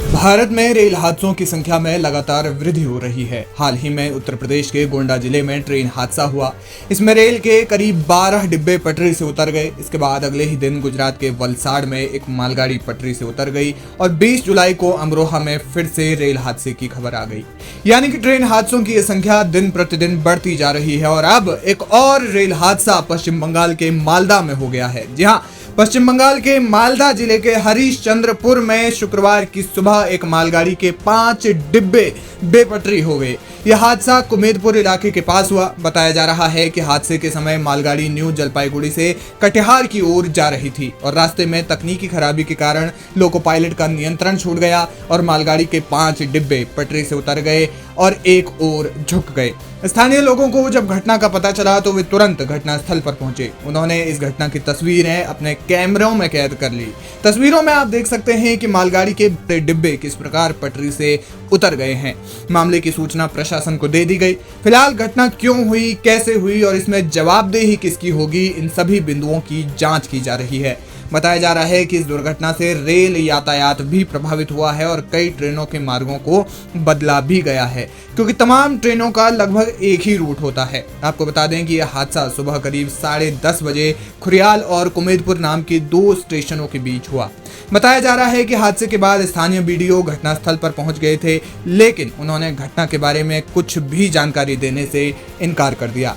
भारत में रेल हादसों की संख्या में लगातार वृद्धि हो रही है। हाल ही में उत्तर प्रदेश के गोंडा जिले में ट्रेन हादसा हुआ। इसमें रेल के करीब 12 डिब्बे पटरी से उतर गए। इसके बाद अगले ही दिन गुजरात के वलसाड़ में एक मालगाड़ी पटरी से उतर गई और 20 जुलाई को अमरोहा में फिर से रेल हादसे की खबर आ गई। यानी कि ट्रेन हादसों की यह संख्या दिन प्रतिदिन बढ़ती जा रही है और अब एक और रेल हादसा पश्चिम बंगाल के मालदा में हो गया है। जी हाँ, पश्चिम बंगाल के मालदा जिले के हरिश्चंद्रपुर में शुक्रवार की सुबह एक मालगाड़ी के 5 डिब्बे बेपटरी हो गए। यह हादसा कुमेदपुर इलाके के पास हुआ। बताया जा रहा है कि हादसे के समय मालगाड़ी न्यू जलपाईगुड़ी से कटिहार की ओर जा रही थी और रास्ते में तकनीकी खराबी के कारण लोको पायलट का नियंत्रण छूट गया और मालगाड़ी के 5 डिब्बे पटरी से उतर गए और एक ओर झुक गए। स्थानीय लोगों को जब घटना का पता चला तो वे तुरंत घटनास्थल पर पहुंचे। उन्होंने इस घटना की तस्वीरें अपने कैमरों में कैद कर ली। तस्वीरों में आप देख सकते हैं कि मालगाड़ी के डिब्बे किस प्रकार पटरी से उतर गए हैं। मामले की सूचना प्रशासन को दे दी गई। फिलहाल घटना क्यों हुई, कैसे हुई और इसमें जवाबदेही किसकी होगी, इन सभी बिंदुओं की जांच की जा रही है। बताया जा रहा है कि इस दुर्घटना से रेल यातायात भी प्रभावित हुआ है और कई ट्रेनों के मार्गों को बदला भी गया है, क्योंकि तमाम ट्रेनों का लगभग एक ही रूट होता है। आपको बता दें कि यह हादसा सुबह करीब 10:30 बजे खुरियाल और कुमेदपुर नाम के 2 स्टेशनों के बीच हुआ। बताया जा रहा है कि हादसे के बाद स्थानीय बीडीओ घटनास्थल पर पहुंच गए थे, लेकिन उन्होंने घटना के बारे में कुछ भी जानकारी देने से इनकार कर दिया।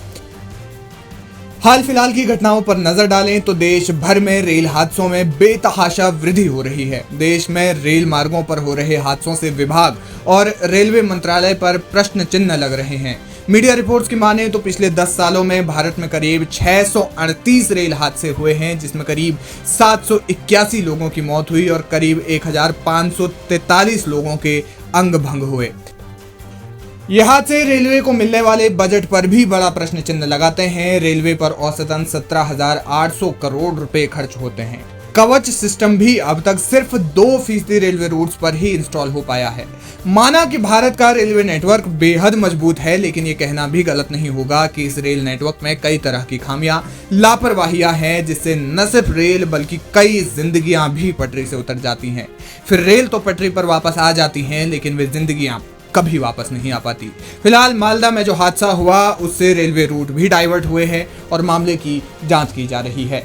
हाल फिलहाल की घटनाओं पर नजर डालें तो देश भर में रेल हादसों में बेतहाशा वृद्धि हो रही है। देश में रेल मार्गों पर हो रहे हादसों से विभाग और रेलवे मंत्रालय पर प्रश्न चिन्ह लग रहे हैं। मीडिया रिपोर्ट्स की माने तो पिछले 10 सालों में भारत में करीब 638 रेल हादसे हुए हैं, जिसमें करीब 781 लोगों की मौत हुई और करीब 1543 लोगों के अंग भंग हुए। यह हादसे रेलवे को मिलने वाले बजट पर भी बड़ा प्रश्न चिन्ह लगाते हैं। रेलवे पर औसतन 17,800 करोड़ रुपए खर्च होते हैं। कवच सिस्टम भी अब तक सिर्फ 2% रेलवे रूट्स पर ही इंस्टॉल हो पाया है। माना कि भारत का रेलवे नेटवर्क बेहद मजबूत है, लेकिन ये कहना भी गलत नहीं होगा कि इस रेल नेटवर्क में कई तरह की खामियां, लापरवाहियां हैं, जिससे न सिर्फ रेल बल्कि कई जिंदगियां भी पटरी से उतर जाती हैं। फिर रेल तो पटरी पर वापस आ जाती हैं, लेकिन वे जिंदगियां कभी वापस नहीं आ पाती। फिलहाल मालदा में जो हादसा हुआ उससे रेलवे रूट भी डाइवर्ट हुए हैं और मामले की जांच की जा रही है।